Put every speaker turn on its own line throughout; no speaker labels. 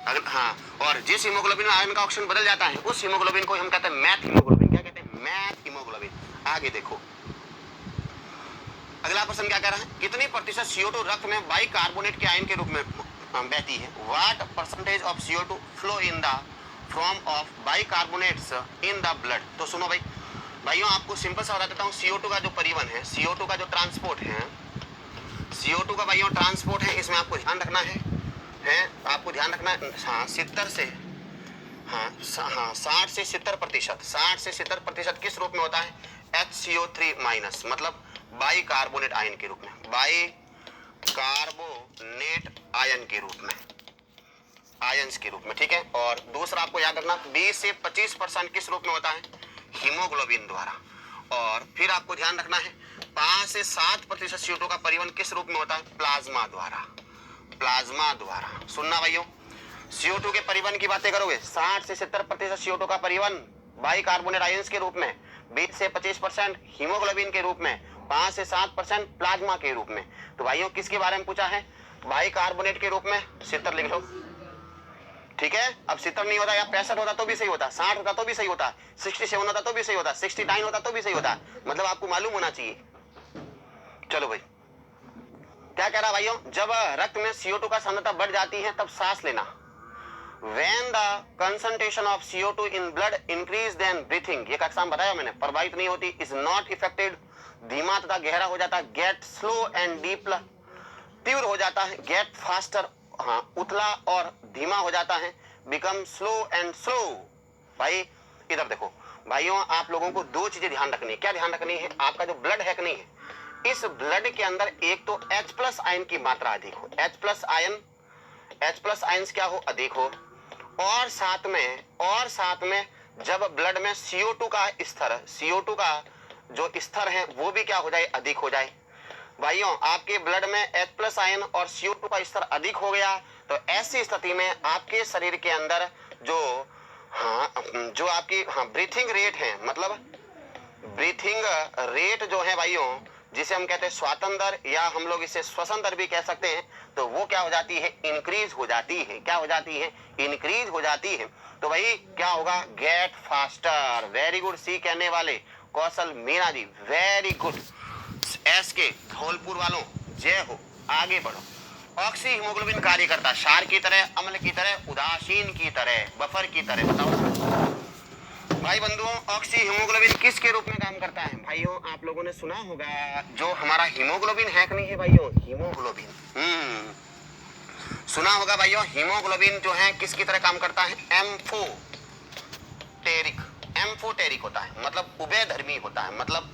हाँ, और जिस हीमोग्लोबिन में आयरन का ऑक्सीजन बदल जाता है उस हीमोग्लोबिन को हम कहते हैं मैथ हीमोग्लोबिन। क्या कहते हैं? Math haemoglobin. आगे देखो अगला प्रश्न क्या कह रहा है, कितनी प्रतिशत CO2 रक्त में बाइकार्बोनेट के आयन के रूप में बहती है? What percentage of CO2 flow in the form of bicarbonates in the blood. तो सुनो भाइयों आपको सिंपल सा बता देता हूँ। CO2 का जो परिवहन है, CO2 का जो ट्रांसपोर्ट है, CO2 का भाइयों ट्रांसपोर्ट है, इसमें आपको ध्यान रखना है आपको ध्यान रखना है। हाँ 70 से हाँ 60 से 70%, 60 से 70% किस रूप में होता है? HCO3 माइनस, मतलब बाइकार्बोनेट आयन के रूप में, बाइकार्बोनेट आयन के रूप में, आयंस के रूप में, ठीक है। और दूसरा आपको याद रखना 20 से 25% किस रूप में होता है? हीमोग्लोबिन द्वारा। और फिर आपको ध्यान रखना है 5 से 7% CO2 का परिवहन किस रूप में होता है? प्लाज्मा द्वारा, प्लाज्मा द्वारा। सुनना भाइयों, CO2 के परिवहन की बातें करोगे 60 से 70% CO2 का परिवहन बाइकार्बोनेट आयंस के रूप में, 20 से 25% हीमोग्लोबिन के रूप में, 5 से 7% प्लाज्मा के रूप में। तो भाइयों किसके बारे में पूछा है? बाइकार्बोनेट के रूप में 70 लिख लो, ठीक है। अब 70 नहीं होता या 65 होता तो भी सही होता, 60 होता तो भी सही होता, 67 होता तो भी सही होता, 69 होता तो भी सही होता, मतलब आपको मालूम होना चाहिए। चलो भाई क्या कह रहा भाइयों, जब रक्त में CO2 का सांद्रता बढ़ जाती है तब सांस लेना। When the concentration of CO2 in blood increase then breathing, ये कक्षा में बताया मैंने, प्रभावित नहीं होती, is not affected, धीमा तथा गहरा हो जाता है, get slow and deep, तीव्र हो जाता है, get faster, हाँ उतला और धीमा हो जाता है, become slow and slow। भाई इधर देखो भाइयों, आप लोगों को दो चीजें ध्यान रखनी है। क्या ध्यान रखनी है? आपका जो ब्लड है कि नहीं है, इस ब्लड के अंदर एक तो H+ आयन की मात्रा अधिक हो, H+ आयन क्या हो? अधिक हो। और साथ में जब ब्लड में CO2 का स्तर, CO2 का जो स्तर है वो भी क्या हो जाए? अधिक हो जाए। भाइयों आपके ब्लड में H+ आयन और CO2 का स्तर अधिक हो गया तो ऐसी स्थिति में आपके शरीर के अंदर जो आपकी ब्रीथिंग रेट है, मतलब ब्रीथिंग रेट जो है भाइयों, जिसे हम कहते हैं श्वसन दर या हम लोग इसे श्वसन दर भी कह सकते हैं, तो वो क्या हो जाती है? इंक्रीज हो जाती है। क्या हो जाती है? इंक्रीज हो जाती है। तो भाई क्या होगा? Get faster. Very good C कहने वाले Kaushal Meena ji, very good. S के धौलपुर वालों जय हो, आगे बढ़ो। ऑक्सी हीमोग्लोबिन कार्य करता क्षार की तरह, अम्ल की तरह, उदासीन की तरह, बफर की तरह। बताओ भाई बंधुओं, ऑक्सी हीमोग्लोबिन किसके रूप में काम करता है? भाइयों आप लोगों ने सुना होगा जो हमारा हीमोग्लोबिन है कि नहीं है भाइयों, हीमोग्लोबिन सुना होगा भाइयों, हीमोग्लोबिन जो है किसकी तरह काम करता है? एम्फोटेरिक होता है, मतलब उभयधर्मी होता है। मतलब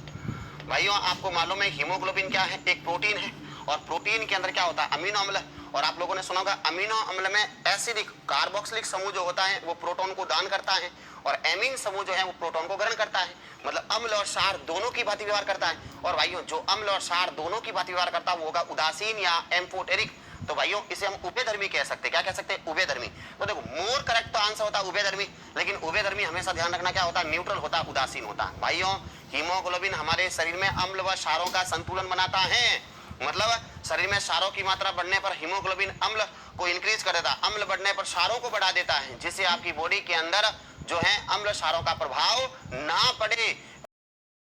भाइयों आपको मालूम है हीमोग्लोबिन क्या है? एक प्रोटीन है, और प्रोटीन के अंदर क्या होता है? अमीनो अम्ल। और आप लोगों ने सुना होगा अमीनो अम्ल में एसिडिक कार्बोक्सिलिक समूह जो होता है वो प्रोटॉन को दान करता है, और एमीन समूह जो है वो प्रोटॉन को ग्रहण करता है, मतलब अम्ल और क्षार दोनों की भांति व्यवहार करता है। और भाइयों जो अम्ल और क्षार दोनों की भांति व्यवहार करता है वो होगा उदासीन या एम्फोटेरिक। तो भाइयों इसे हम उभयधर्मी कह सकते हैं। क्या कह सकते हैं? उभयधर्मी। तो देखो मोर करेक्ट तो आंसर होता है उभयधर्मी, लेकिन उभयधर्मी हमेशा ध्यान रखना क्या होता है? न्यूट्रल होता है, उदासीन होता है। भाइयों हीमोग्लोबिन हमारे शरीर में अम्ल व क्षारों का संतुलन बनाता है, मतलब शरीर में क्षारों की मात्रा बढ़ने पर हीमोग्लोबिन अम्ल को इंक्रीज कर देता है, अम्ल बढ़ने पर क्षारों को बढ़ा देता है, जिससे आपकी बॉडी के अंदर जो है अम्ल क्षारों का प्रभाव ना पड़े।